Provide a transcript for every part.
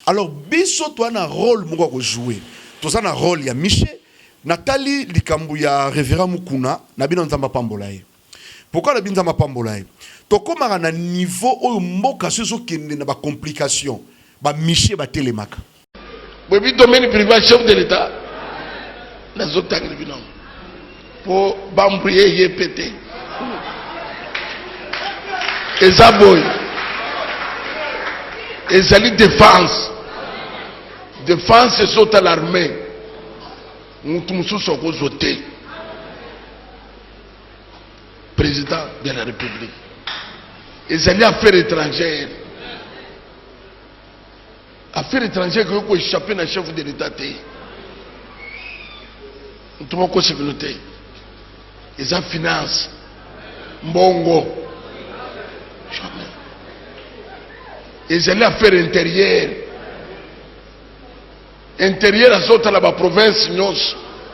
Alors biso toi na rôle moko jouer. Tout ça na rôle ya Miché. Nathalie likambu ya révérend Mukuna na bino nzamba pambolaye. Pourquoi na bino nzamba pambolaye? Tokomaka na niveau oyo mboka sozo kende na ba complication. Ba Miché ba telemaka. Bobi domaine privé chef de l'État. Les autres agriculteurs. Pour bambouiller et péter. Et ça boy. Et ça dit défense. Défense c'est saute à l'armée. Nous tous sommes votés. Président de la République. Et ça dit affaires étrangères. Affaires étrangères que vous échappez dans le chef de l'État. Nous avons sécurité. Et ça finance. Mbongo. Jamais. Et ça affaires intérieures. Intérieur à sorte la province,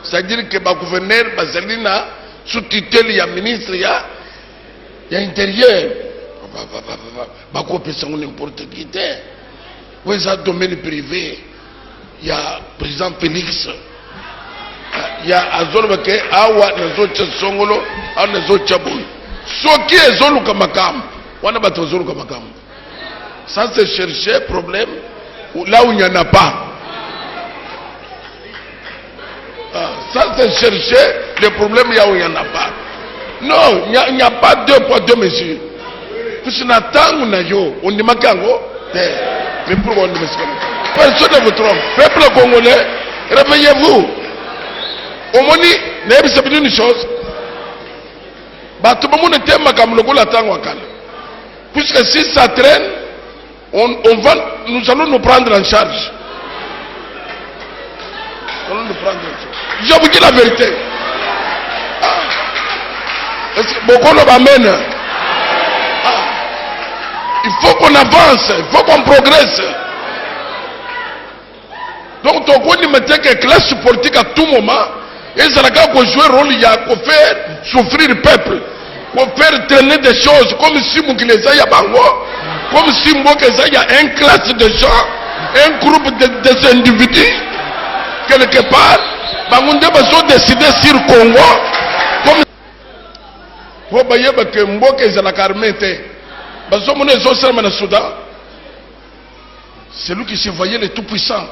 c'est-à-dire que le gouverneur Baselina, sous tutelle, il y a ministre, il y a intérieur. N'importe qui. Oui, c'est un domaine privé. Il y a le président Félix. Il y a Azolbeke, Awa, Nazocha Songolo, Nazocha Boui. Ce qui est Zolu Kamakam, on a battu Zolu Kamakam. Ça, c'est chercher problème là où il n'y en a pas. Ça, c'est chercher les problèmes là où il n'y en a pas. Non, il n'y a pas deux poids, deux mesures. Puisque on attend, on ne m'a qu'à mais pourquoi on ne me trompe? Personne ne vous trompe. Peuple congolais, réveillez-vous. Au moins, n'ayez pas une chose. Tout le monde est comme le goût l'attend. Puisque si ça traîne, nous allons nous prendre en charge. Nous allons nous prendre en charge. Je vous dis la vérité. Beaucoup le m'amène. Il faut qu'on avance, il faut qu'on progresse. Donc, tu as que la classe politique à tout moment, et ça a jouer un rôle, il y a qu'on faire souffrir le peuple, qu'on faire traîner des choses, comme si il y a comme si il y a une classe de gens, un groupe des individus, quelque part, ils ont décidé sur le Congo, comme il faut que Mboka est la carmette. C'est lui qui se voyait le tout-puissant.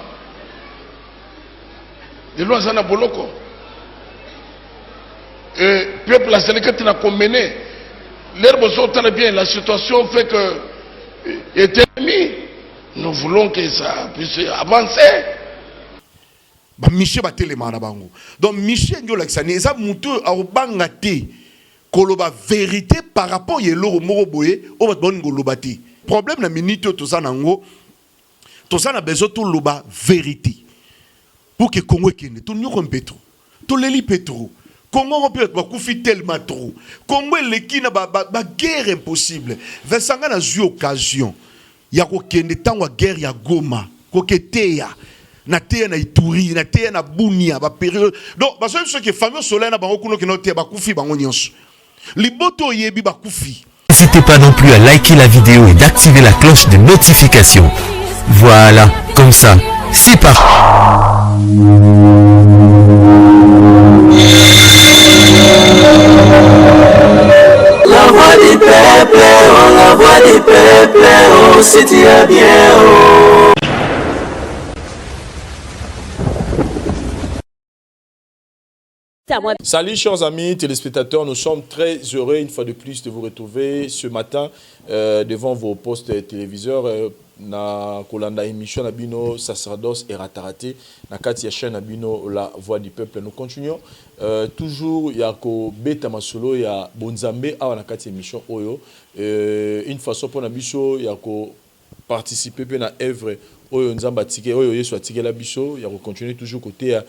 De loin, Zana Boloko. Et peuple, la Sénégal n'a pas mené. L'herbe sont très bien. La situation fait que. Était mis. Nous voulons que ça puisse avancer. Michel Batelema na bango. Donc Michel Ndiolaksani, ça moutou a bangate. Koloba vérité par rapport à l'euro moroboé au batbon golobati. Problème na minute tout ça nango. Tout ça na besoin tout loba vérité. Pour que Congo kende tout nyoko petro. Tout leli petro. Congo peut être bakoufi tellement trop. Congo leki na ba guerre impossible. Vesanga na ju occasion. Ya ko kende tangwa guerre ya Goma. Ko keteya. Na teya na Ituri, na teya na Bunia ba période. Donc parce que ceux qui fameux soleil na bango kuno kino teya bakoufi bango nyonso. N'hésitez pas non plus à liker la vidéo et d'activer la cloche de notification. Voilà, comme ça, c'est parti. La voix du peuple, oh, la voix du peuple, oh, si tu es bien, oh. Salut chers amis téléspectateurs, nous sommes très heureux une fois de plus de vous retrouver ce matin devant vos postes téléviseurs na kolanda émission Nabino Sacerdoce et Ratarate na kati ya chaîne Nabino La Voix du Peuple. Nous continuons toujours ya ko beta masolo ya bonzambe awa na kati émission oyo une façon pour na biso ya ko participer pe na œuvre oyo nzamba tike oyo yesu atike la biso ya continuer toujours côté ya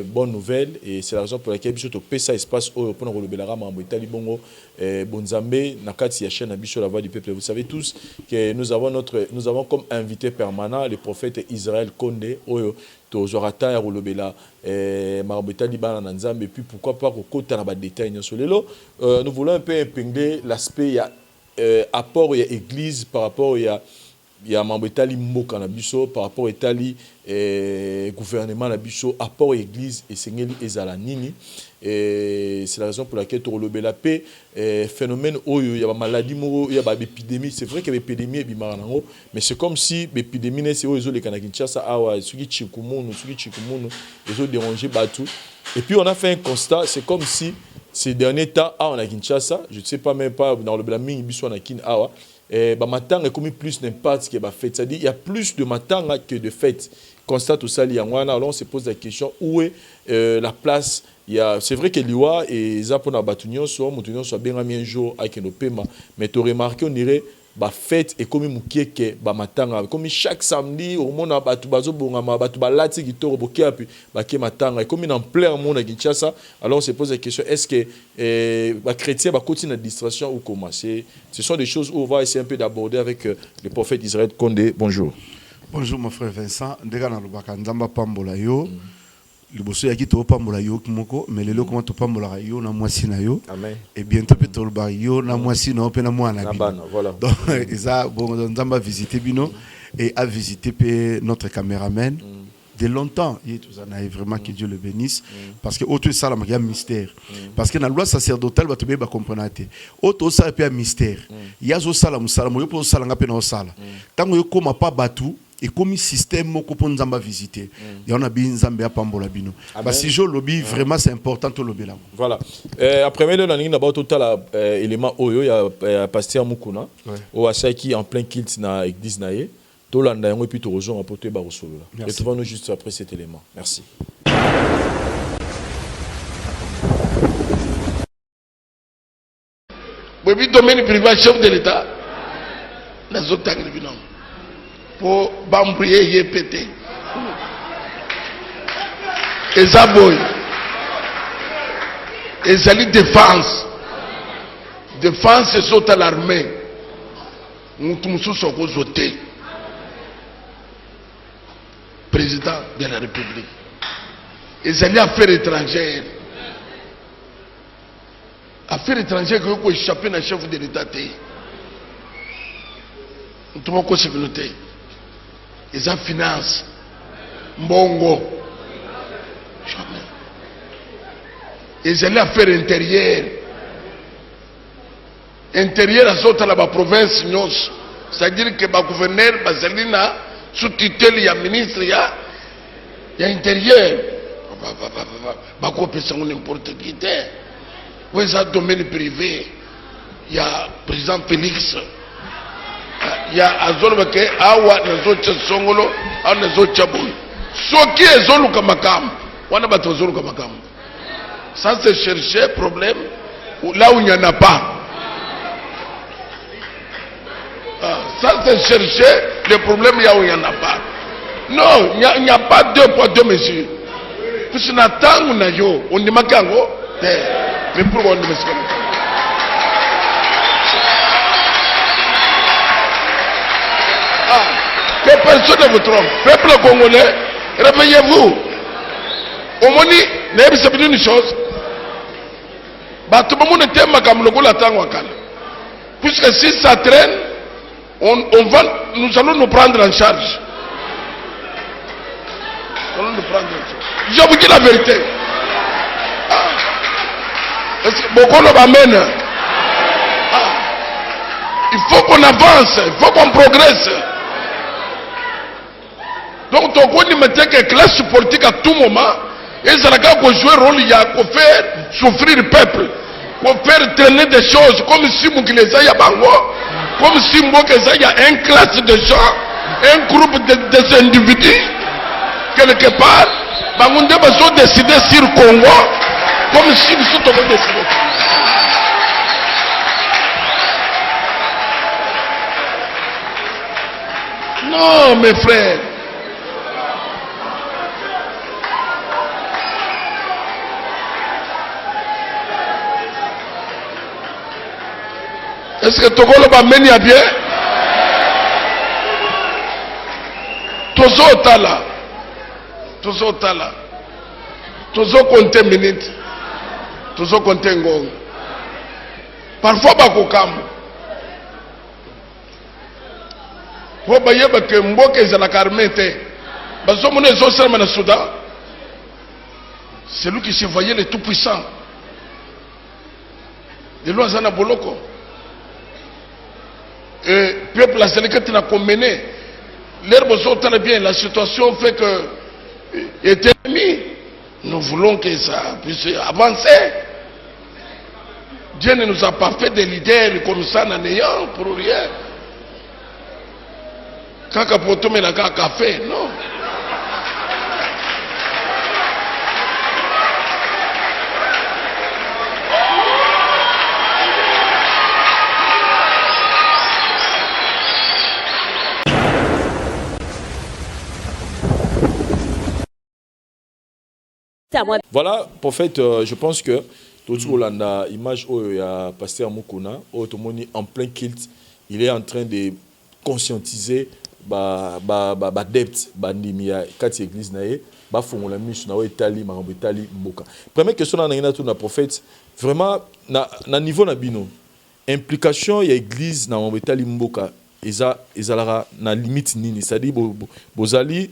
bonne nouvelle et c'est la raison pour laquelle biso to pesa espace oyo pour kolobela mambo itali bongo bonzambe na kati ya chaîne na biso La Voix du Peuple. Vous savez tous que nous avons comme invité permanent le prophète Israël Condé oyo to zorata ya kolobela mambo itali bana na nzambe, et puis pourquoi pas kokota na ba détails nyoso lelo nous voulons un peu épingler l'aspect ya apport ya église par rapport ya il y a membre Etali Mboka na biso par rapport Etali gouvernement na biso apport église et sengeli ezala nini et c'est la raison pour laquelle to lobela la paix phénomène oyo il y a maladie moko il y a épidémie c'est vrai que l'épidémie est bimarango mais c'est comme si l'épidémie c'est oyo les Kinshasa awa suki chikumuno les autres déranger batu et puis on a fait un constat c'est comme si ces derniers temps on a Kinshasa je ne sais pas même pas dans le blaming biso na kin awa matanga est commis plus d'impact que fête. C'est-à-dire il y a plus de matanga que de fêtes. Constate tout ça, alors on se pose la question où est la place. C'est vrai que l'IWA et Zapona Batunion soit bien un jour avec nos paiements. Mais tu as remarqué, on dirait fête et comme mukieke matanga comme chaque samedi au monde batu bazobonga batu balati kitoro bokia puis matanga comme en plein monde à Kinshasa alors on se pose la question est-ce que les chrétiens continuent la distraction ou comment ce sont des choses où on va essayer un peu d'aborder avec le prophète Israël Condé. Bonjour mon frère Vincent ndeka na lobaka nzamba pambola yo liboso ya kito pambola yo kimoko mais lelo comment to pambola yo na mwasi na yo amen et bientôt peut to ba yo na mwasi na pe na mwana bino voilà donc ça bon nzamba visiter bino et a visiter notre caméraman de longtemps il tout ça vraiment que Dieu le bénisse parce que autre ça il y a mystère parce que dans la loi sacerdotale va te bien comprendre autre ça il y a mystère il y a zo sala musala mo yo po sala ngape na sala tango yo koma pas batu et comme système moko pour nzamba visiter il y en a bien nzamba pambola bino parce que je lobby vraiment c'est important to lobby là voilà après mais dans ligne d'abord total élément oyo ya pasteur Mukuna au asaki en plein kilt na église naé tolanda yango et puis to rejoindre apporter ba resolo là retrouvons-nous juste après cet élément merci. Bobi domaine privé chef de l'état na zotangri binom pour bambouiller et péter. Et ça boy. Et ça dit défense. Défense c'est saute à l'armée. Nous tous sommes votés. Président de la République. Et ça dit affaires étrangères. Affaires étrangères que vous pouvez échapper dans le chef de l'État. Nous avons quoi sécurité. Ils ont finance, mbongo, jamais. Ils allaient à faire intérieur. Intérieur à sortir la province, c'est-à-dire que le gouverneur, Baselina, sous-tutelle, il y a ministre, il y a intérieur. Bakopé, c'est n'importe qui. Où est-ce que domaine privé? Il y a le président Félix. Il y a azolo ke awa nazo songolo awa nazo chabou soki ezolo kamakam wana bato zolo kamakam ça c'est chercher problème là où il n'y en a pas ça c'est chercher le problème là où il n'y en a pas non il n'y a pas deux poids deux mesures puisque na tangu na yo on dit makango mais pourquoi on dit mesure que personne ne vous trompe. Peuple congolais, réveillez-vous. Au moni, n'ayez pas une chose. Puisque si ça traîne, nous allons nous prendre en charge. Nous allons nous prendre en charge. Je vous dis la vérité. Beaucoup nous amènent. Il faut qu'on avance, il faut qu'on progresse. Donc, tu connais que la classe politique à tout moment, ils ont joué le rôle, il y a pour faire souffrir le peuple, pour faire traîner des choses, comme si il y a comme si il y a une classe de gens, un groupe des individus, quelque part, ils ont décidé sur le Congo, comme si nous sommes décidés. Non, mes frères. Est-ce que Togolo va mener à bien? Tozo Tala. Tozo Tala. Tozo compter minutes. Tozo compter ngong. Parfois, Bakokam. po bayeba ke mboka ezalaka armée te bazomona ezosalama na Soudan. C'est lui qui se voyait le tout puissant. De loin zana boloko. Et peuple la Sénégal n'a combiné. L'herbe sont bien. La situation fait que est ennemi. Nous voulons que ça puisse avancer. Dieu ne nous a pas fait des leaders comme ça en ayant pour rien. Kaka potome na kaka café, non. Voilà, prophète, je pense que tout le monde a l'image où il y a pasteur Mukuna, où tout le monde est en plein kilt, il est en train de conscientiser adeptes, bandimia, quatre églises naé, fongola misu na Itali, marambo Itali, mboka. Première question na tout na prophète, vraiment na niveau na bino, implication ya église na marambo Itali mboka, ezala na limite nini, c'est-à-dire bozali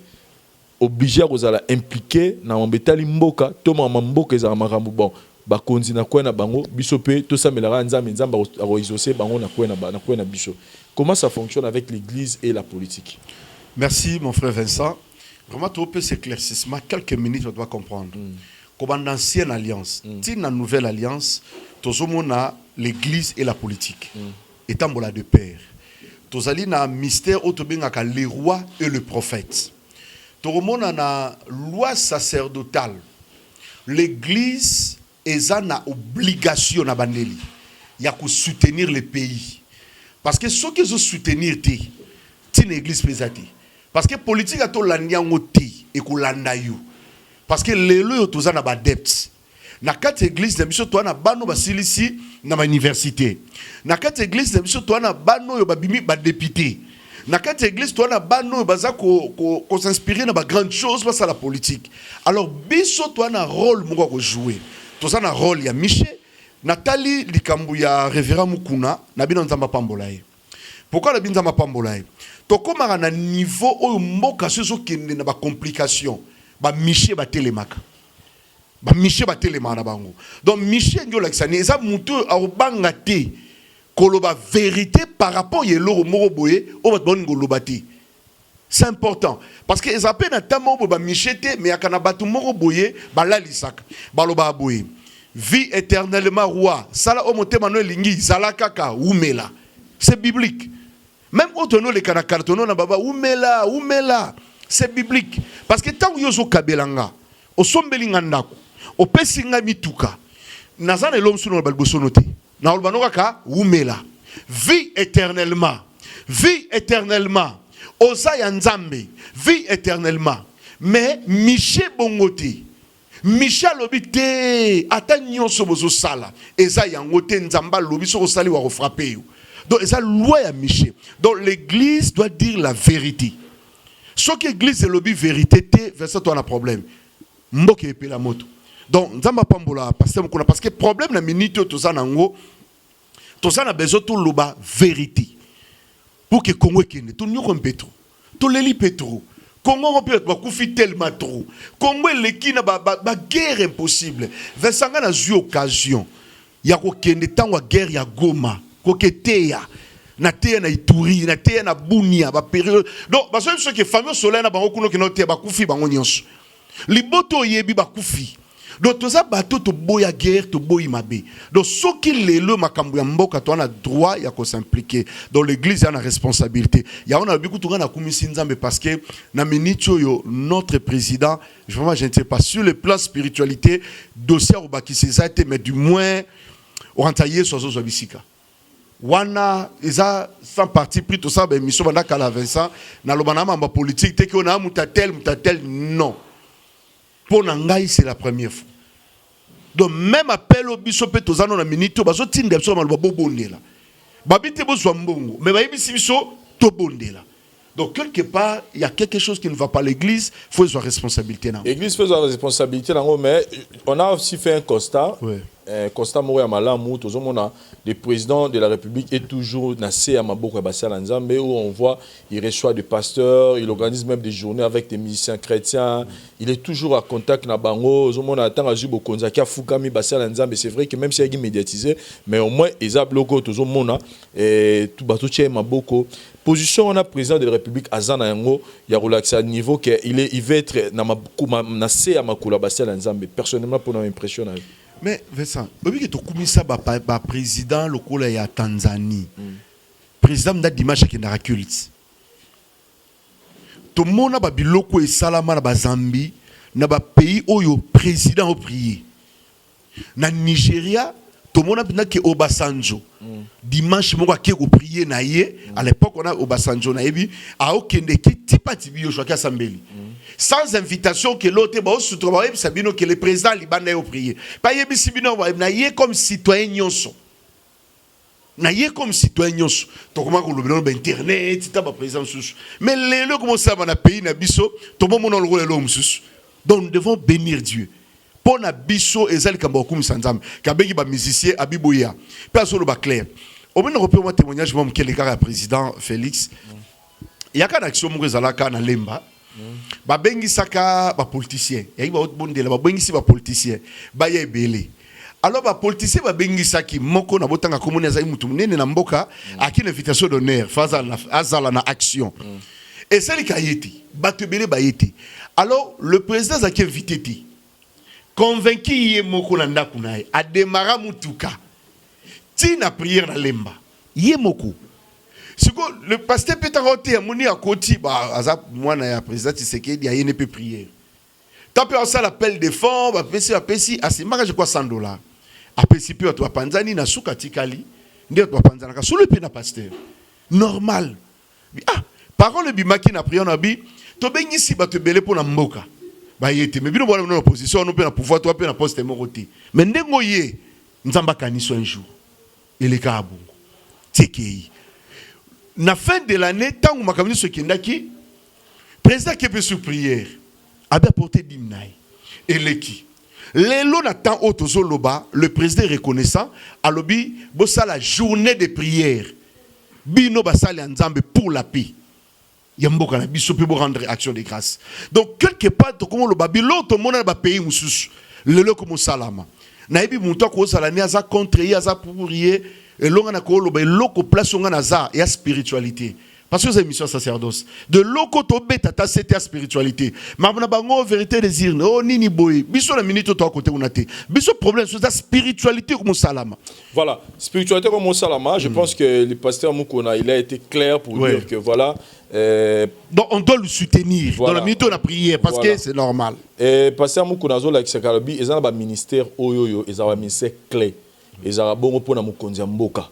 obligé à impliquer na mbetali mboka to mboka ezala makambo bon bakonzi na kwena bango bisope to samelaka nzambe aroisose bango na kwena biso. Comment ça fonctionne avec l'église et la politique? Merci mon frère Vincent. Vraiment tout peu s'éclaircissement quelques minutes on doit comprendre. Comme dans l'ancienne alliance, dans la nouvelle alliance, tous on a l'église et la politique. Étant bola de père. Tous ali na mystère autobengaka les rois et le prophète. Tout le monde a une loi sacerdotale. L'église est une obligation à bandeli. Il y a que soutenir le pays. Parce que ceux qui ont soutenir c'est une église pesate. Parce que la politique a tout l'anyangoté et que l'anayou. Parce que les lois tous en adeptes. Na quatre églises de mission toi na bano basilisi na université. Na quatre églises de mission toi na bano yo babimi ba député. Na quatre églises toi na bano baza ko s'inspirer na ba grande chose face à la politique. Alors biso toi na rôle moko ko jouer. Toza na rôle ya Miché, Nathalie likambu ya révérend Mukuna na bino nzamba pambolaye. Pourquoi na binzamba pambolaye? To komara na niveau oyo mboka sozo kende na ba complication, ba Miché ba telemaka. Ba Miché ba telemaka na bango. Donc Miché ndio laksani eza mutu arubanga te. Koloba vérité par rapport à l'euro moroboye au bon golobati. C'est important parce que les appels na tamo ba michete mais akana batu moroboye bala lisaka baloba boye vie éternellement roi sala o motema no lingi zala kaka umela. C'est biblique. Même otono le kana kartono na baba umela c'est biblique parce que tant yozo kabelanga o sombelinga ndako o pesinga mituka nazana lomsu no balbosonote. Na olbanokaka umela vie éternellement osa ya nzambe vie éternellement mais Miché bongote Miché lobite ata nyonso bozo sala eza yangote nzamba lobi so sali wa frapper yo. Donc eza loi ya Miché. Donc l'église doit dire la vérité. Ce que l'église lobi vérité te verset toi na problème mboke epela moto. Donc nzamba pambola parce que problème na minute to ça nango to ça na besoin to loba vérité pour que Congo kende to nyoko mpetro to leli petro Congo peut ba kufi tellement trop Congo leki na ba guerre impossible vesanga na zu occasion ya ko kende tangwa guerre ya Goma ko keteya na teya na Ituri na teya na Bunia ba période donc parce que ce que fameux soleil na bango kuno kino te ba kufi bango nyonso liboto yebi ba kufi. Donc tout ça bateau to boya guerre to boyi mabe. Donc ce qui les le makambu ya mboka to na droit ya ko s'impliquer. Donc l'église a une responsabilité. Ya on a beaucoup to na kumisi nzambe parce que na minito yo notre président, vraiment je ne sais pas sur le plan spiritualité dossier au baki c'est mais du moins orantaye sozo zo bisika. Wana eza sans parti pris tout ça ben mission banda kala Vincent na lobana mamba politique te que on a mutatel non. Pour Nangaï, c'est la première fois. Donc, même appel au bisopé, tous en a minute, baso tinde absolument le bobo bondela. Babite bo zwambongo, mais baïbi si biso to bondela. Donc, quelque part, il y a quelque chose qui ne va pas. L'Église, il faut sa responsabilité. L'Église fait sa responsabilité, mais on a aussi fait un constat. Oui. Constat Mouya Malamu, le président de la République est toujours nassé à Maboko et Bassal Nzambe, où on voit, il reçoit des pasteurs, il organise même des journées avec des musiciens chrétiens, il est toujours à contact avec Bango, c'est vrai que même si il est médiatisé, mais au moins, il a bloqué tout le monde, et tout le Maboko. Position, on a président de la République à Zanayango, il y a relaxé à niveau qu'il va être nassé à Makula Bassal Nzambe, personnellement, pour nous impressionner. Mais Vincent, tu as un président local à Tanzanie. Président de Dimanche qui est dans la culte. Tout le monde a biloko et salama na Zambie, na pays où le président a prié. Na Nigeria, tout le monde a dit que Obasanjo. Dimanche, on a prié na ye. À l'époque, on a Obasanjo na yebi. A aucun de qui type de bio choisi Sambeli. Sans invitation que l'autre que le président libanais a prié. Pas yebi sibino na ye comme citoyen nyonso. Na ye comme citoyen nyonso. To comment ko lobelo ba internet, ta ba président sous. Mais le comment ça va na pays na biso, to mo mon le l'homme sous. Donc nous devons bénir Dieu. Pour na biso ezali kamba kum sanzam. Kabeki ba musicien abiboya. Personne ba clair. Au moins repère mon témoignage moi que le gars président Félix. Il y a qu'une action mo ezalaka na lemba. Ba bengi saka ba politicien. Ya ba bonde la ba bengi si ba politicien. Ba ye belé. Alors ba politicien ba bengi saki moko na botanga commune za mutu munene na mboka aki une invitation d'honneur faza azala na action. Et c'est le kayeti. Ba te belé ba yeti. Alors le président zaki invité ti. Convaincu yé moko na ndaku nae a démarra mutuka. Ti na prière na lemba. Yé moko. Le pasteur Peter Roté a moni à côté, moi, le président Tshisekedi a une prière. Tant pis, ça l'appel de fonds, à ce moment je crois $100. Après, si peu, tu vas Panzani, na souka tikali, tu vas Panzani, sous le péna pasteur. Normal. Ah, parole de Bimaki na prière, nabi, tu ben ici, tu belé pour la mboka. Bah, y était, mais bien, on a une opposition, on a un pouvoir, tu as un poste moroté. Mais n'engoye, nous avons un un jour. Il est carabou. Tekei. Na fin de l'année, tant que makamini ce qui ndaki, président qui peut sur prière, a apporté dimnaï. Et l'équipe. L'élo n'attend autozo loba, le président reconnaissant, a lobby, bossa la journée de prière. Bino basali nzambe pour la paix. Yamboka na biso pe rendre action de grâce. Donc quelque part to comme le babilo to mona ba pays mususu. Lelo comme salama. Na ebi muntu ko sala ni aza contre ya za pour prier. Et l'on a quoi loko place on a et à spiritualité parce que c'est une mission sacerdoce de loko to beta ta c'était spiritualité mais on a bango vérité désir oh nini boy biso la minute to à côté on a té biso problème sur la spiritualité comme salama. Voilà, spiritualité comme salama, je pense que le pasteur Mukona il a été clair pour dire que voilà donc on doit le soutenir dans la minute on a prié parce que c'est normal. Et pasteur Mukona zo la Kalabi ils ont un ministère oyoyo ils ont un ministère clé. Et ça bon pour na mukonzi mboka.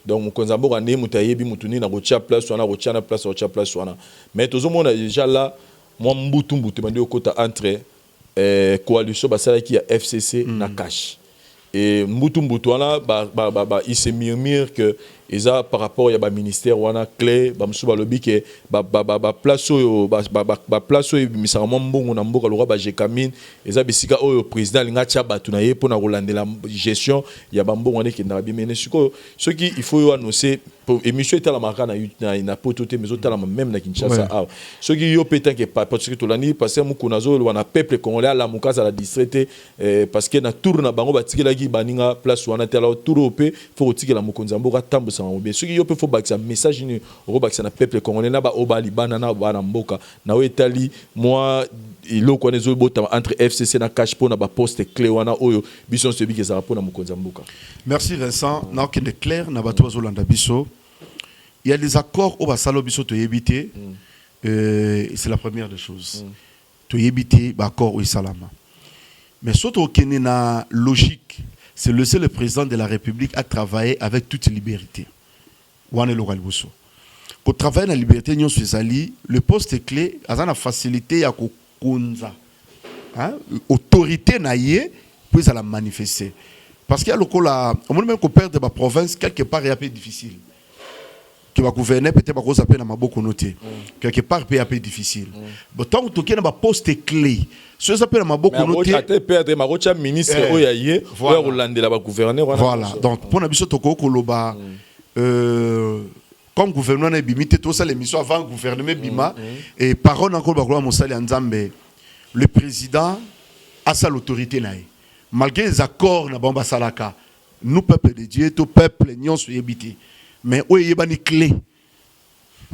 Donc mukonzi mboka ne mutayebi mutuni na rocha place wana rocha na place wana. Mais tozo mona déjà là moi mbutu bandi okota entre coalition basala qui a FCC na cash. Et mbutu wana il se murmure que eza par rapport ya ba ministère wana clé ba msuba lobi ke ba place oyo ba place oyo misaramo mbongo na mboka lora ba jekamine eza bisika oyo président linga tia batu na ye pona kolandela gestion ya ba mbongo ne kenda bimene siko ce qui il faut annoncer pour émission etala makana na potote mais otala même na Kinshasa ah ce qui yo pétant que parce que tolani passer mukunazo wana peuple congolais la mukaza la distraité parce que na tour na bango batikela ki baninga place wana tela tour opé faut tikela mukonza mboka tambo bien sûr il faut bakisa message ni robakisa na peuple congolais na ba obali banana bana mboka na wetali moi ilo ko nezo bota entre FCC na cash pour na ba poste clé wana oyo biso se bi kezara pour na mukonza mboka. Merci Vincent na aucun de clair na bato bazolanda biso. Il y a des accords au basalo biso to yebité c'est la première des choses. To yebité ba accord au salama. Mais surtout kene na logique c'est laisser le président de la République à travailler avec toute liberté. Pour travailler dans la liberté, le poste clé a la facilité à autorité puis à la manifester. Parce qu'il y a le même qu'on perd de ma province quelque part est un peu difficile. Que tu vas gouverner peut-être pas cause appel na maboko noté quelque part peut peu difficile bon tant que tu na poste clé ce ça appelle na maboko noté mais perdre marocha ministre oyaye voilà olandela ba gouverneur voilà donc pour na biso to ko loba comme gouvernement na bimité tout ça l'émission avant gouvernement bima et parole encore ba mon sali nzambe le président a sa l'autorité naï malgré les accords na bamba salaka nous peuple de Dieu tout peuple nyons yebité mais où est une clé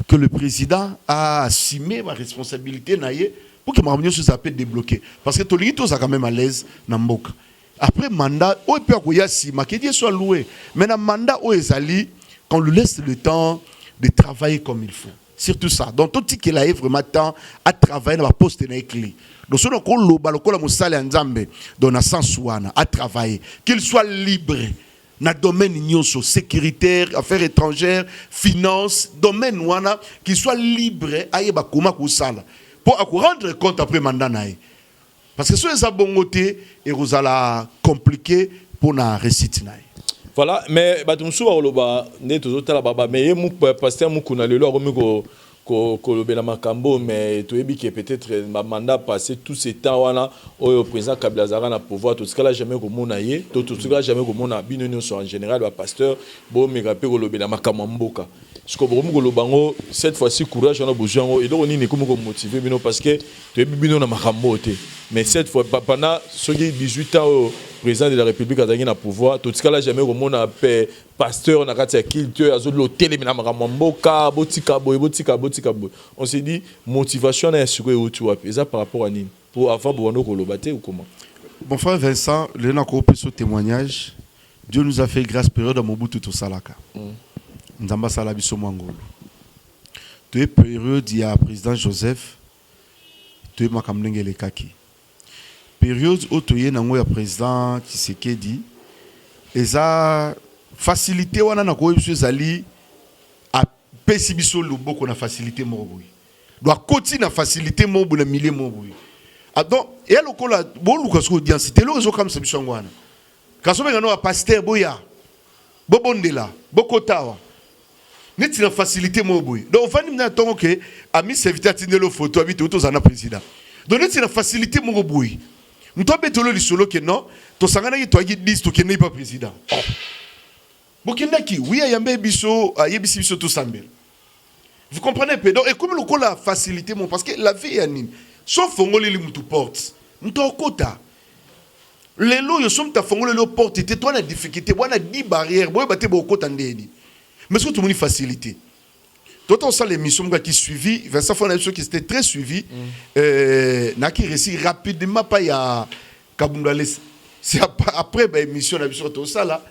que le président a assumé ma responsabilité naïe pour que ma réunion soit débloquée parce que tout le monde est quand même à l'aise dans mboka après mandat où peut avoir si ma que Dieu soit loué mais dans mandat où est ali qu'on lui laisse le temps de travailler comme il faut surtout ça donc tout ce qu'il a vraiment temps à travailler dans la poste na clé donc ce qu'on loba lokola musale nzambe dans na sens wana à travailler qu'il soit libre na domaine nyonso sécuritaire affaires étrangères finance domaine wana qu'il soit libre ayeba koma kusala pour rendre compte après mandat nae parce que ce les abongoté et rozala compliqué pour na réussite nae. Voilà, mais batumsu ba oloba ne tozotala baba mais mu pasteur mu kuna lelo akomi ko lobela makambo mais toyebi que peut-être ma mandat passé tout ce temps wana au président Kabila Zara na pouvoir tout ce cas là jamais ko mona ye tout ce cas jamais ko mona binonio en général ba pasteur bo megape ko lobela makambo mboka ce que bomu ko lobango cette fois-ci courage on a besoin et donc on ni ko motiver bino parce que toyebi bino na makambo te mais cette fois pendant ce 18 ans au président de la République a na pouvoir tout ce cas là jamais ko mona pasteur na kati ya culture azo l'hôtel mais na makambo mboka botika boy on s'est dit motivation na sur tu vois ça par rapport à nini pour avant bono ko lobaté ou comment. Mon frère Vincent, le na ko ce témoignage Dieu nous a fait grâce période à Mobutu to salaka. Nzamba sala biso mwangolo. Tu es période il y a président Joseph tu es makamlenge le kaki. Période où tu es na ngoya président Tshisekedi eza facilité wana na ko biso zali a pesi biso loboko na facilité moko doit continuer na facilité moko na milieu moko donc et lokola bo luka so audience te lo zo comme ça biso ngwana kaso benga no pasteur boya bo bondela bo kotawa neti na facilité moko donc fani mna tongo ke ami serviteur tindelo photo abi to zana président donc neti na facilité moko boy mto betolo lisolo ke non to sangana ki to agi 10 to ke ne pas président Bokindaki, oui, ayambe biso, ayebisi biso tout sambel. Vous comprenez peu? Donc, et comme le la facilité, parce que la vie est anime. Sauf fongoli li mutu porte. Mutu okota. Les lots, ils sont ta fongoli le porte. Et toi, la difficulté, on a 10 barrières. Bon, bate bo okota ndeni. Mais c'est tout le monde facilité. Tout on sait l'émission qui suivi, Vincent Fonabso qui était très suivi, n'a qui réussi rapidement pas ya Kabundale. C'est après l'émission de tout ça là.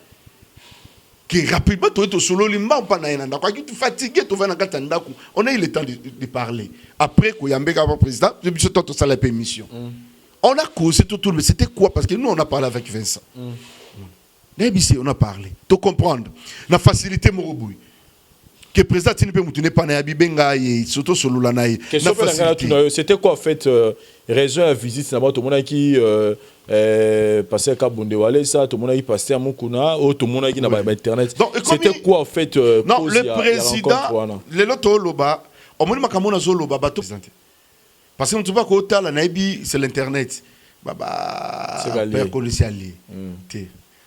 Qui rapidement tu es solo limba pas na yenda quoi qui tu fatigué tu vas na katanda ku on a eu le temps de parler après que Yambeka président je me suis tout ça la permission on a causé tout mais c'était quoi parce que nous on a parlé avec Vincent on a parlé tu comprendre la facilité moroboui que président tu ne peux moutourner pas na yabibenga et surtout solo la naï c'était quoi en fait raison à visite d'abord tout le monde qui passé à Bondewale ça tout le monde qui passé à Mukuna ou tout le monde qui n'a pas internet c'était quoi en fait non le président le loto loba au moins makamona zo loba bato parce que on ne pas que la naibi c'est l'internet baba père colonial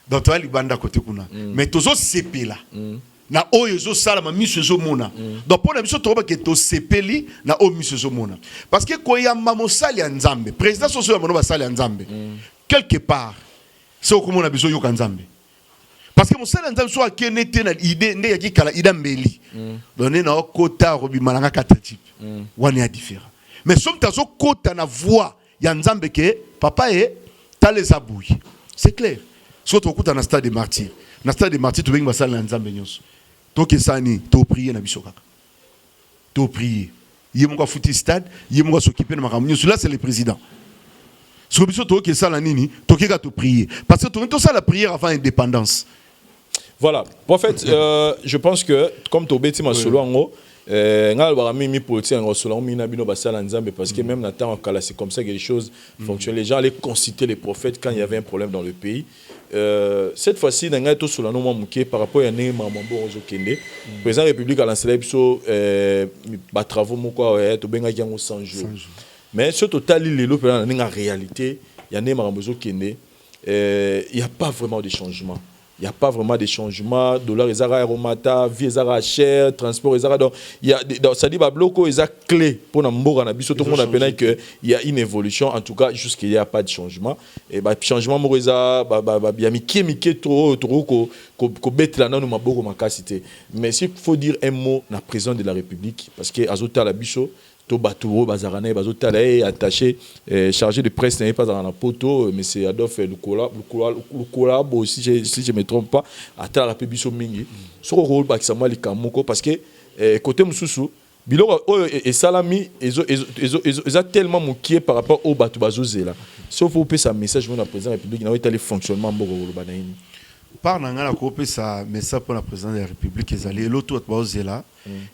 donc toi libanda côté kuna mais tozo CP là na oyo zo sala ma miso zo mona donc pour na biso to ba ke to sepeli na o miso zo mona parce que ko ya mamosali ya nzambe président soso ya mono ba sali ya nzambe quelque part c'est au komona biso yo ka nzambe parce que mosali ya nzambe so akene te na idée nde ya kikala ida mbeli donné na kota robi malanga quatre type wani ya différent mais somme ta zo kota na voix ya nzambe ke papa e ta les abouilles c'est clair surtout kota na stade des martyrs na stade des martyrs to bengi ba sali ya nzambe nyonso donc sani to prier na biso kaka to prier yemunga futi stade yemunga s'occuper de makambo là c'est le président so biso to ke sala nini to ke ka to prier parce que to ça la prière avant indépendance voilà en fait je pense que comme to beti ma solo ngo ngal barami politique en resolant mina bino basala nzambe parce que même Nathan Kala c'est comme ça que les choses fonctionnent. Les gens allaient consulter les prophètes quand il y avait un problème dans le pays. Cette fois-ci dans tout sur la nom muké par rapport à né mambo ozo kende président république à l'ancien biso ba travaux moko to benga yango 100 jours. Mais ce total il est en réalité il y a né mambo ozo kende il y a pas vraiment de changement. Il n'y a pas vraiment de changement. Dollar, ils ont romata, vie, ils ont cher, transport, ils ont donc il y a ça dit bah bloco, ils ont clé pour nous mourir na biso tout le monde a peine que il y a une évolution en tout cas jusqu'il n'y a pas de changement et bah changement mourir bah bien mike trop ko bête là non maboko makasité mais s'il faut dire un mot na président de la République parce que azota la biso to baturo bazarane bazota là attaché chargé de presse n'est pas dans la poto mais c'est Adolphe Lukola aussi si je me trompe pas ata la biso mingi so rôle ba kisama likamoko parce que côté mususu biloko et salami ils tellement moqué par rapport au batu bazozela sauf pour ça message pour la président de la République na état le fonctionnement mboko banaini par nangana ko ça message pour la présidente de la République ezali l'autre bazozela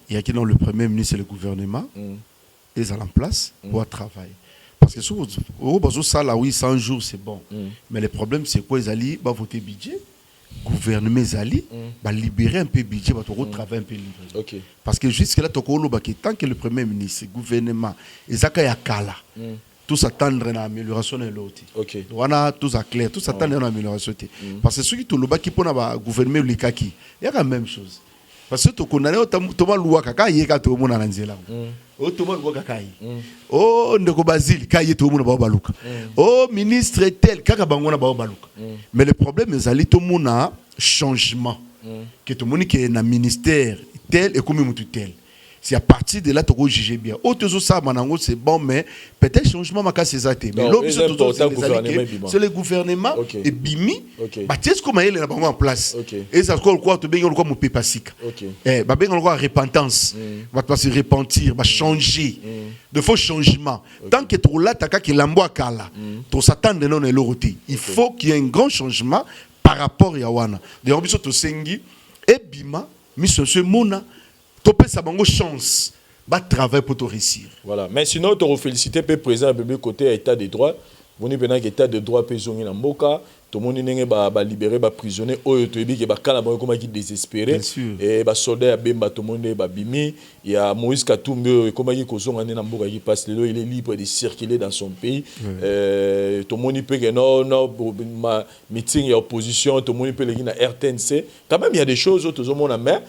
il y a qui dans le premier ministre et le gouvernement ils sont en place pour travailler. Parce que si vous ça là, oui, 100 jours, c'est bon. Mais le problème, c'est quoi? Ils allaient voter budget, gouvernement, ils allaient libérer un peu de budget, pour travailler un peu libre. Okay. Parce que jusque-là, tant que le Premier ministre, le gouvernement, ils ont kala, tous attendre une amélioration de l'autre. On a tous à clair, tous attendre une amélioration. Parce que ceux qui ont le gouvernement, il y a la même chose. Parce que tu connais, tu as loi kaka yeka to mona nanzela. O to loi kaka yi. O ndeko Basile kaye to mona ba baluka. O ministre tel kaka bangona ba baluka. Mais le problème ezali to mona changement. Que to moni que na ministère tel et comme mutu tel. C'est à partir de là que tu juges bien. Autre chose, c'est bon, mais peut-être changement ma casse c'est mais l'autre c'est le gouvernement et bimi. Qu'est-ce qu'on a là en place? Et ça quoi tu bien quoi mon pépasique. Bah bien on repentance. Va passer repentir, va changer. De faux changement. Tant que tu là t'as qu'à l'amboa kala. Tu s'attends de non et l'aureté. Il faut qu'il y ait un grand changement par rapport à Yawana. D'ailleurs biso to sengi et bima mission ce mona. Tu peux savoir chance de travailler pour te réussir. Voilà. Mais sinon, tu as félicité le président de la côté État de droit. Vous avez dit que l'État de droit peut jouer dans le cas. Tout le monde est libéré, prisonnier. Il y a des désespérés. Et les soldats, tout le monde est bimi. Il y a Moïse Katumbi, il passe il est libre de circuler dans son pays. Tout le monde peut dire non, meeting, il y a opposition, tout le monde peut dire qu'il y a RTNC. Quand même, il y a des choses, tout le monde a main.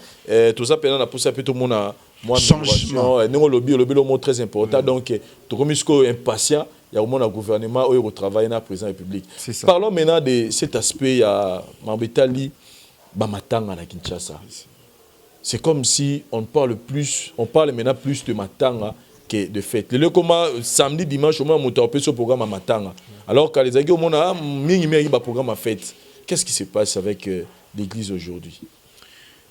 Tout ça, tout le monde a changement. Le mot très important. Donc, tout le monde est impatient. Il y a au moins un gouvernement où il travaille dans la présidence de la République. Parlons maintenant de cet aspect, il y a Mambetali, Bamatanga à Kinshasa. C'est comme si on parle maintenant plus de Matanga que de fête. Le comment samedi, dimanche, au moins, on a sur le programme à Matanga. Alors que les amis, on a un programme à fête. Qu'est-ce qui se passe avec l'église aujourd'hui?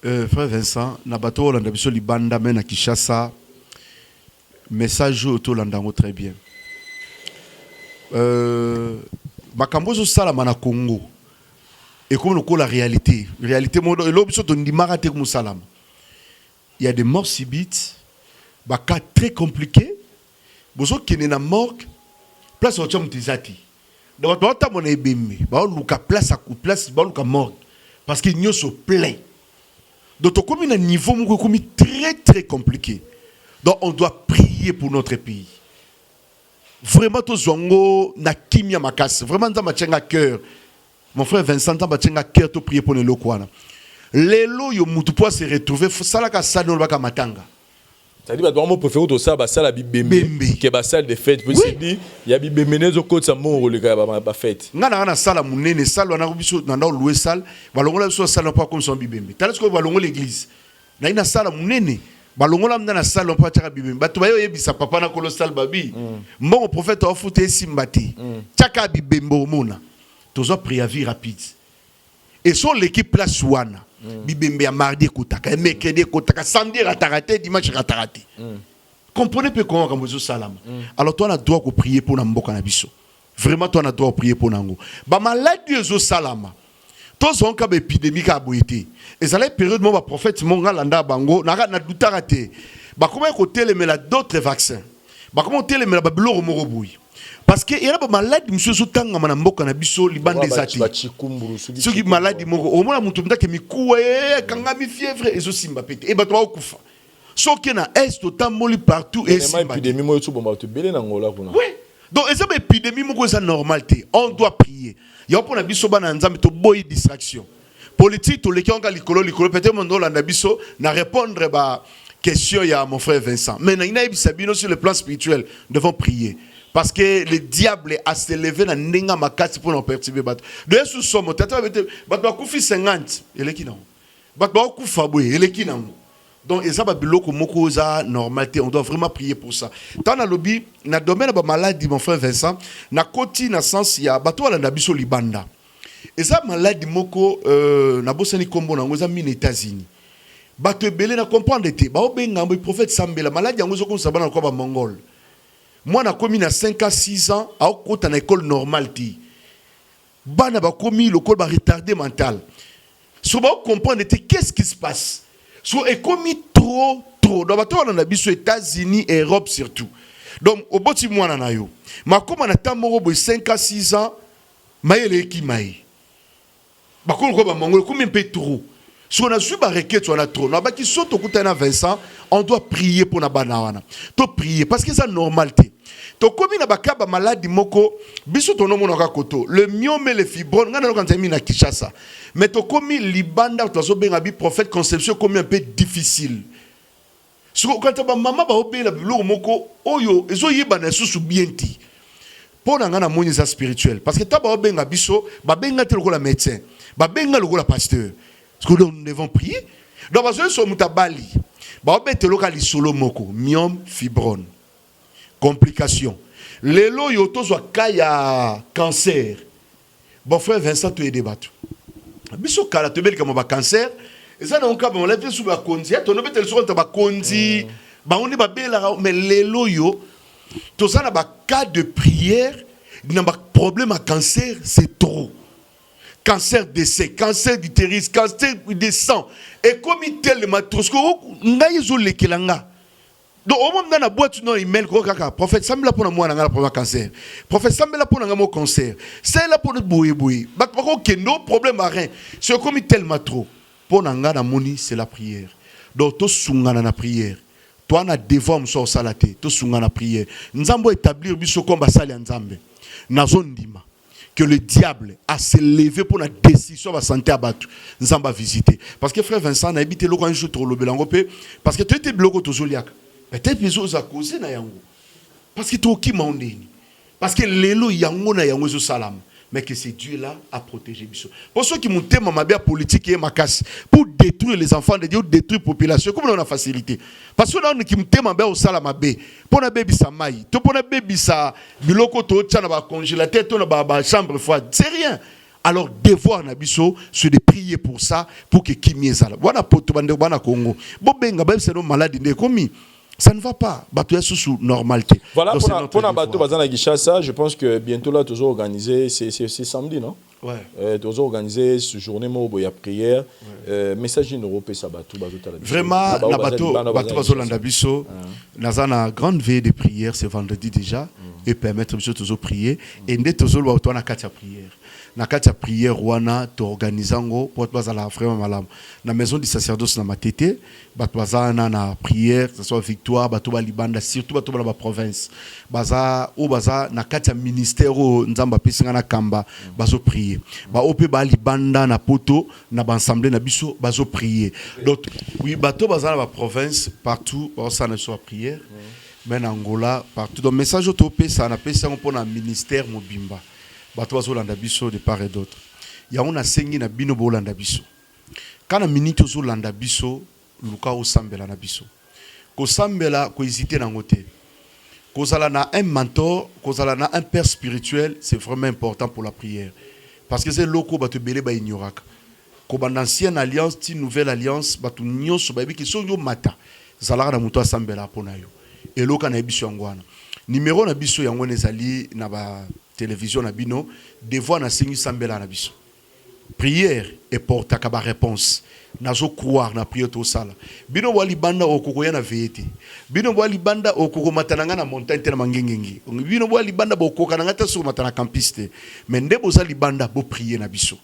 Frère Vincent, Nabato, on a besoin de Banda, à Kinshasa. Message autour de très bien. Makambo zo sala mana Congo et comme la réalité modo et l'obso to ndimara te comme salam il y a des morts subites ba cas très compliqués bozo kene na morgue place au chom tizati donc ba ta mona ebembe ba luka place à place ba luka morgue parce qu'il n'y a so plein donc to comme un niveau moko comme très très compliqué donc on doit prier pour notre pays. Vraiment, tout zongo na kimia makas. Vraiment, dans ma tchenga cœur. Mon frère Vincent, dans ma tchenga cœur, tu prier pour les lokwana. Les lots, yo mutupoa se retrouver. Ça la kasa no baka matanga. C'est-à-dire, bah, moi, préfère tout ça, bah, ça la bibembe. Qui est bah, salle de fête. Vous savez, il y a bibembe nezo côté ça mon le gars bah fête. Ngana ngana salle munene salle wana biso na ndo louer salle. Balongola biso salle pas comme son bibembe. T'as ce que balongola l'église. Na ina salle munene. Balongola mna na salle on peut tirer bibembe bato bayo yebisa papa na colossal babi mon prophète a fouté simbati tiaka bibembe omona tozo préavis rapide et sur l'équipe place wana bibembe ya mardi kotaka mercredi kotaka samedi ratarate dimanche ratarate comprenez peu comment comme zo salama alors toi on a droit de prier pour na mboka na biso vraiment toi on a droit de prier pour nango ba maladie zo salama tous ont une épidémie qui a boité. Et ça la période où le prophète Monga landa bango na doutarate. Bah comment côté les d'autres vaccins. Bah comment téléméla ba biloko moko boui. Parce que il y a des maladies monsieur sotanga mana mboka na biso liban des ati. Ceux qui maladies moko au moins mutu mtaka mikuwe kanga mi fièvre et zo simba pété. Et ba to okufa. Soki na est otamboli partout et simba. Épidémie mo yotu bomba to belé na ngola kuna. Oui. Donc eza ba épidémie moko eza normalité. On doit prier. Ya pona biso bana nzambe to boy distraction. Politique to leki onga likolo peut-être mon na biso na répondre ba question il y a mon frère Vincent. Mais il y a Sabino sur le plan spirituel, nous devons prier. Parce que le diable a se levé dans Nenga Makati pour nous perturber. De sous somme, tu as fait 50, il est qui non? Tu as fait Faboué, il est qui non? Donc, il y a une normalité, on doit vraiment prier pour ça. Dans le lobby, dans le domaine de la maladie, mon frère Vincent, dans le côté, dans le sens, il y a un Libanda. Et ça, maladie, moko, na bosani kombo na ngoza mine États-Unis. Bato belé na comprendre te ba obenga mbo prophète Sambela maladie yango zoko sabana ko ba mongol moi na komi na 5 à 6 ans a kota na école normale ti bana ba komi l'école ba retardé mental so ba comprendre te qu'est-ce qui se passe so e komi trop dans bato na biso États-Unis et Europe surtout donc au boti mwana na yo makoma na tamoro bo 5 à 6 ans mayele ki mai ba ko ba mongol komi pe trop. Si on a su barriquer, on a trop. Qui saute au côté de Vincent, on doit prier pour na banawana. To prier parce que c'est normalité. To comme na bakaba maladie moko, biso to nomo na koto. Le myome le fibrone, ngana ko nzami na Kinshasa. Mais to comme libanda to so benga bi prophète conception comme un peu difficile. So quand ba maman ba obé la biloko moko oyo ezo yeba na susu bienti. Pour na ngana moni za spirituel parce que ta ba benga biso, ba benga te lokola médecin, ba benga lokola pasteur. Parce que nous devons prier. Donc, parce que nous sommes Bali. Solo moko, myome, fibrone. Complications. Les lots yoto soit kaya cancer. Bon frère Vincent, tu es débattu. Biso kala te beli comme cancer. Et ça, on a on l'a fait sous la konzi. On a fait le soin de la konzi. On est bela, mais les lots yo. Tout ça, n'a cas de prière. N'a pas problème à cancer, c'est trop. Cancer de sein, cancer d'utérus, cancer de sang. Et comme il tel le matrosco, ngaï zo le kelanga. Donc au moment dans la boîte non email ko kaka prophète Sambela pour moi na pour cancer. Prophète Sambela pour nga mo cancer. C'est là pour notre boui. Ba ko kendo problème à rien. C'est comme il tel matro. Pour nga na moni c'est la prière. Donc to sunga na prière. Toi na devoir mso salate, to sunga na prière. Nzambo établir biso komba sali nzambe. Na zone dima. Que le diable a se levé pour la décision de santé à battre. Nous allons visiter. Parce que frère Vincent a habité le coin de trop le Belangopé. Parce que tu étais bloqué au Zoliac. Peut-être que tu as causé na yango. Parce que tu as qui m'a parce que l'élo yango na yango zo salam. Mais que c'est Dieu là à protéger biso. Pour ceux qui m'ont témoigné ma bien politique et ma casse pour détruire les enfants de Dieu, détruire la population, comment on a facilité. Parce que là on qui m'ont témoigné au salam bé. Pour na baby sa maille, to pour na baby sa biloko to tchana ba congélateur, to na ba chambre froide, c'est rien. Alors devoir na biso c'est de prier pour ça pour que kimie ça. Wana poto bande bana Congo. Bo benga ba c'est no malade ne komi. Ça ne va pas. Bateau sous normalité. Voilà, pour la bateau Bazana Gishasa, je pense que bientôt là, toujours organisé, c'est samedi, non? Ouais. Toujours organisé ce journée, il y a prière. Message in Europe, ça bateau. Vraiment, la bateau Bazo Landabiso, nous avons une grande veille de prière, c'est vendredi déjà, et permettre de toujours prier. Et nous toujours autour de la prière. Na kati ya prière wana to organizango pour bazala vraiment malam na maison du sacerdoce na matete bazana na prière que ce soit victoire bato ba libanda surtout bato ba province baza o baza na kati ya ministère nzamba pesinga na kamba bazo prier ba opé ba libanda na poto na ba assemblée na biso bazo prier donc oui bato bazana ba province partout ça na soit prière mais en Angola partout donc message autopé ça na pesa pour na ministère mobimba bato bazolanda biso de part et d'autre. Ya on a sengi na bino bolanda biso. Kana minute ozolanda biso luka osambela na biso. Ko sambela ko hésiter na ngote. Ko zala na un mentor, ko zala na un père spirituel, c'est vraiment important pour la prière. Parce que c'est loko bato belé ba ignoraka. Ko ban ancienne alliance, ti nouvelle alliance, bato nyonso ba bi ki so yo mata. Zala na muto asambela pona yo. Et loka na biso ngwana. Numéro na biso yango nezali na ba télévision na bino des fois na sengi sambela na biso prière et porte à la réponse. Nazo croire na prière tout ça. Bino wali banda okukoya na vete. Bino wali banda okoko matananga na montagne tena mangengengi. Bino wali banda bokoka na ngata sur matana campiste. Mais ndebo za libanda bo prier na biso.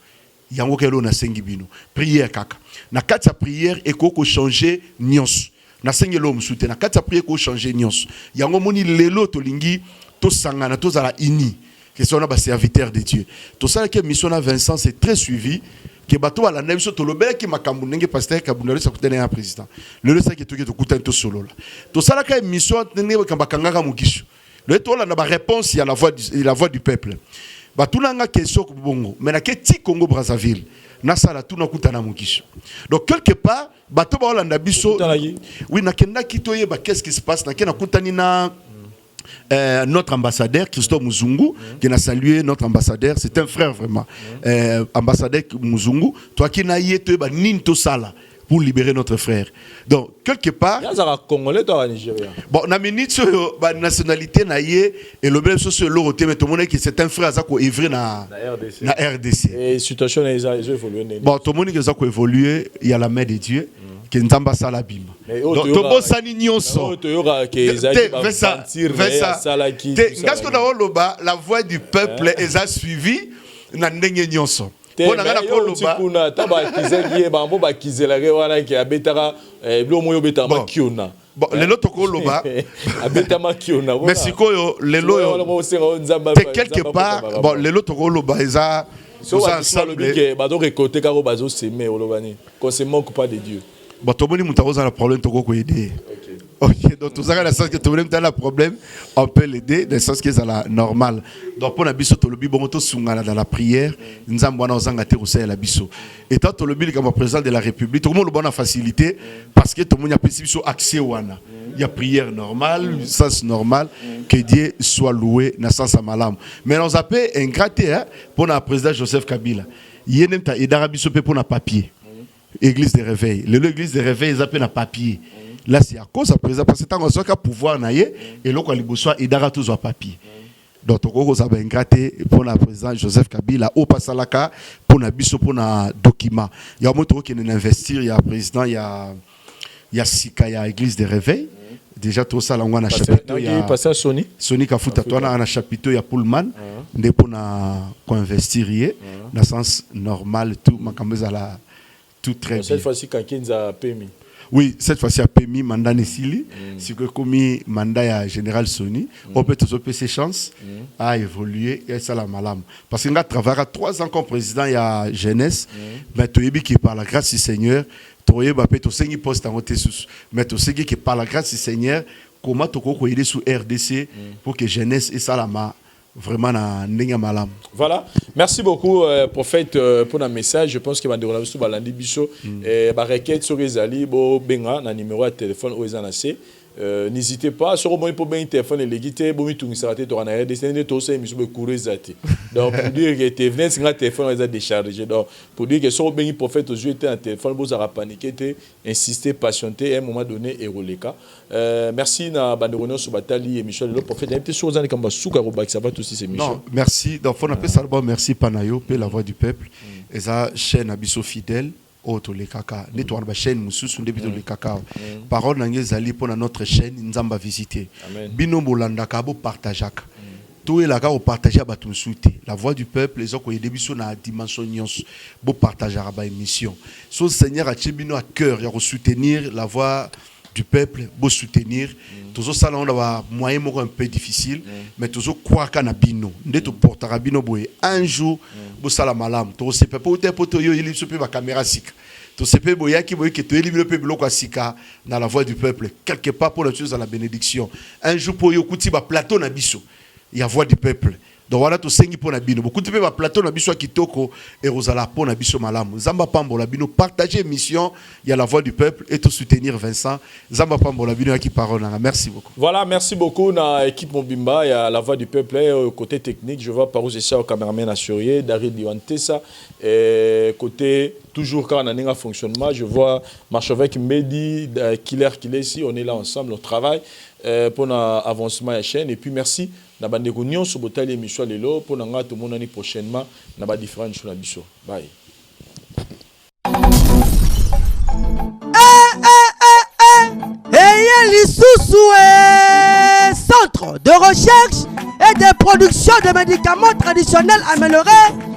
Yango kelo na sengi bino. Prière kaka. Na kati ya prière ekoko changer nyonso. Na sengi lo msute na kati ya prière ko changer nyonso. Yango moni lelo to lingi to sangana to za la ini. Que sont là serviteurs de Dieu. Tout ça que mission à Vincent c'est très suivi. Que bateau à la neige sur le bel qui m'a camouné pasteur kabunere ça coûte un président. Le ça qui tout coûte un tout solo là. Tout ça là que mission tenir kambakanga mugisho. Le to là na ba réponse il y a la voix du peuple. Ba tout nga question ko bongo. Mais na ke ti Congo Brazzaville. Na sala tout na kutana mugisho. Donc quelque part bateau ba Hollanda biso. Oui na kenda kitoye ba qu'est-ce qui se passe na kena kutani na notre ambassadeur Christophe Muzungu qui a salué notre ambassadeur, c'est un frère vraiment. Ambassadeur Muzungu, toi qui n'as pas ninto sala pour libérer notre frère. Donc quelque part congolais toi Nigeria. Bon na minute ba nationalité na yé et le même sur l'autre mais tout le monde que c'est un frère ça ko évoluer na RDC. Et situation a évolué. Bon tout le monde que ça ko évoluer, il y a la main de Dieu. Que nzamba sala bima. Donc tobo sani nyonso. Ngasko na oloba la voix du peuple est a suivi na ndenge nyonso. Pour na koloba kuna taba kizeki bambo ba kizelare wana ki abetaka blo moyo betama kiona. Bon lelo tokoloba abetama kiona. Mais sikoyo lelo quelque part bon lelo tokoloba eza so ensemble que ba do récolter karo bazo semer olobani. Qu'on se manque pas de Dieu. Bon, tout le monde a un problème, tu aider. Ok, donc tout ça, dans le sens que tout le monde a un problème, on peut l'aider, dans le sens que c'est la normale. Donc, pour la biso, tout le monde dans la prière, nous avons la biso. Et tant tout le monde comme président de la République, tout le monde a facilité, parce que tout le monde a accès au wana. Il y a prière normale, sens normal, que Dieu soit loué, dans le sens malam. Mais on a fait un gratté pour le président Joseph Kabila. Il y a un biso pour le papier. Église de réveil. L'église de réveil, ils appellent un papier. Là, c'est à cause de président. Parce que tant qu'on a pouvoir, et là, quand il soit, il dara tous un papier. Donc, on a un gratté pour le président Joseph Kabila, au Passalaka, pour le biso, pour le document. Il y a un autre qui investir, il y a un président, il y a Sika, il y a l'église de réveil. Déjà, tout ça, là, on a un chapitre. Il y a passé à Sony. Sony Kafuta, toi, on a un chapitre, il y a Pullman. On a investir, dans le sens normal, tout, ma la. Tout très bien. Cette fois-ci, quand il a permis. Oui, cette fois-ci, il a permis mandat Nessili. C'est que comme mandat général Sony, on peut toujours ses chances à évoluer et ça la malam. Parce qu'il a travaillé 3 ans comme président, il y a jeunesse, mais tu es qui par la grâce du Seigneur, tu es peut tu poste en mais tu sais qui par la grâce du Seigneur, comment tu peux aider sur RDC pour que jeunesse et ça la vraiment na ndenge malam. Voilà, merci beaucoup prophète pour le message. Je pense que bandeko sur balandi biso ba requête sur ezali bo benga na numéro de téléphone au ezanase. N'hésitez pas sur moi pour ben téléphone et l'éguité bo mi tungisara te to na RDC to se miso be kurizati. Donc pour dire que te venez sur téléphone les a déchargé. Donc pour dire que sur ben prophète aux yeux un téléphone bo za paniquer te insister patienter à un moment donné et roleka. Merci na bandeko sur batali émission le prophète était sur zani kamba suka robak ça va aussi ces émissions. Non, merci. Donc on appelle ça merci Panayo, la voix du peuple. Et ça chaîne abisso fidèle. Auto les kaka nettoie ba chaîne mususu ndebito le kaka parole na ngezali pour notre chaîne nzamba visiter bino bolanda ka bo partageaka tout et la ka o partager ba tumsuite la voix du peuple les oko yedebiso na dimension nyons bo partager ba émission so Seigneur a tibino à cœur ya soutenir la voix du peuple pour soutenir toujours ça là on a moyen un peu difficile mais toujours croire qu'à bino ndé to portera bino boy un jour bo sala malam to se peut pas poto yo il se peut ba caméra sika to se peut boya ki boy que to éliminer pe biloko sika dans la voix du peuple quelque part pour la chose à la bénédiction un jour pour yo kuti ba plateau na biso il y a voix du peuple. Donc voilà tout sengi pour nabino. Beaucoup de people plateau nabiso kitoko et rosala pour nabiso malamu. Zamba pambo labino partager mission, il y a la voix du peuple et tout soutenir Vincent. Zamba pambo labino qui parole. Merci beaucoup. Voilà, merci beaucoup na équipe Mobimba, il y a la voix du peuple côté technique, je vois par où c'est ça au cameraman assuré, David Liwantesa et côté toujours quand on a un fonctionnement, je vois Marchevêque Mehdi, Killer ici, on est là ensemble, on travaille pour l'avancement de la chaîne et puis merci. Na bandeko nyonso botali émission lelo pour nanga tout monde prochainement na ba différentes choses na biso. Bye. Souhait, centre de recherche et de production de médicaments traditionnels améliorés,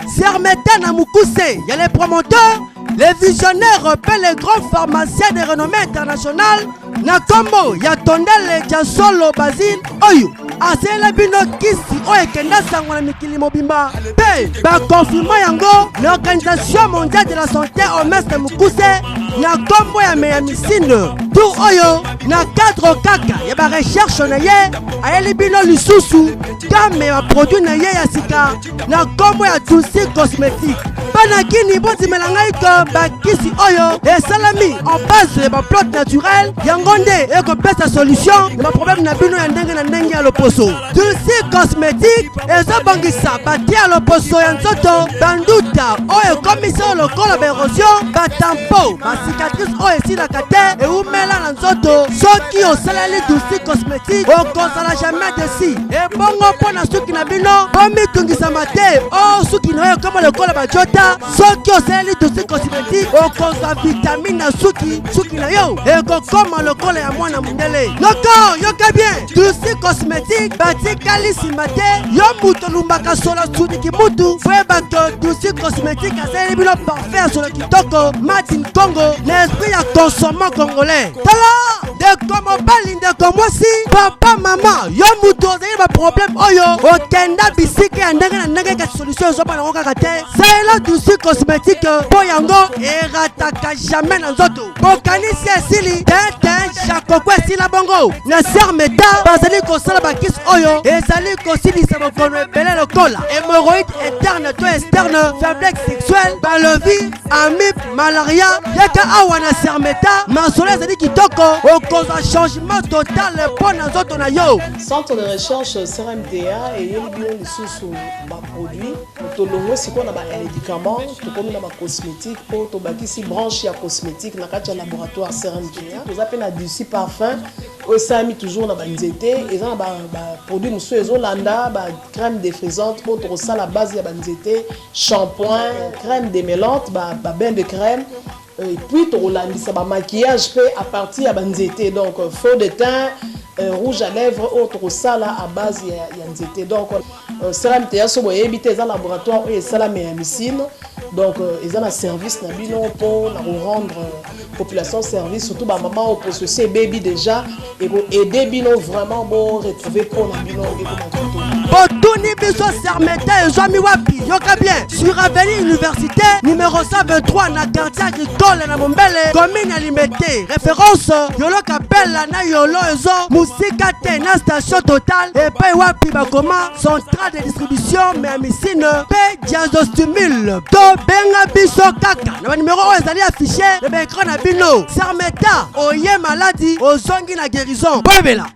Sermeta na Mukuse. Il y a les promoteurs, les visionnaires repèrent les grands pharmaciens de renommée internationale. Nakombo, Yatondele, Jasolo, Basile, Oyo. Asela bino kisi oyo kenda sango na mikili mobimba. Pe, ba confirma yango l'Organisation mondiale de la santé OMS de Mukuse na kombo ya meyamisine. Tout oyo na cadre kaka ya ba recherche na ye ayeli bino lisusu game ya produit na ye ya sika na kombo ya Tulsi cosmétique. Bana kini bozimela ngai ko ba kisi oyo esalami en base ya ba plante naturelle yango nde ekopesa solution na ba problème na bino ya ndenge na ndenge ya loposo. Tulsi cosmétique ezobongisa batia ya loposo ya nzoto banduta oyo ekomisa lokola ba érosion batampo basicatrice oyo esilaka te eumela na nzoto. Soki osaleli Tulsi cosmétique okozala jamais desi ebongo mpo na suki na bino bomitungisama te o suki na oyo ekoma lokola bajota. Soki osaleli Tulsi cosmétique okozwa vitamine na suki na yo ekokoma lokola ya mwana mundele. Noko yoka bien Tulsi cosmétique batikali nsima te yo mutu olumbaka solo suniki mutu foyebaka Tulsi cosmétique asaleli bino parfait ya solo kitoko Martin Congo na esprit ya consommant congolais. Tala ndeko mobali ndeko mwasi papa mama yo mutu ozali ba problème oyo okenda bisika ya ndenge na ndenge kasi solution ezopana yango kaka te saela Tulsi cosmétique mpo yango erataka jamais na nzoto bokanisi esili tete jakoko esila bongo na Sermeta bazali kosala bakisi oyo ezali kosilisa bokono ebele lokola hémorroïde interne to externe faiblesse sexuelle balovi amibe malaria yaka awa na Sermeta masolo ezali kitoko okozwa changement total mpo na nzoto na yo. Centre de recherche CRMDA eyeli bino lisusu baproduit tolongo sikoyo na bamédicament tokomi na bacosmétique mpo tobakisi branche ya cosmétique na kati ya laboratoire CRMDA toza mpe na Dulci parfum oyo esalami toujours na banzete eza na baproduit mosusu ezolanda bacrème défrisante mpo tokosala base ya banzete shampoing crème démêlante babain de crème et puis tokolandisa bamaquillage mpe à partir ya banzete donc faux de teint rouge à lèvres autre sala à base ya nzete donc CRMDA so boyebi te eza laboratoire oyo esalami ya misine donc ils ont un service na bino pour rendre population service surtout ba maman pour ce baby déjà et pour aider bino vraiment bon retrouver pour na bino et pour Botuni biso Sermeta ezwami wapi yoka bien sur avenue université numéro 123 na quartier agricole na Mombele commune ya Limete référence yolo kapela na yolo ezo musika te na station Total et pa wapi bakoma centrale de distribution mais à misine pe diazostimule to benga biso kaka na numéro oyo ezali affiché na écran na bino Sermeta oye maladie ozongi na guérison boyebela.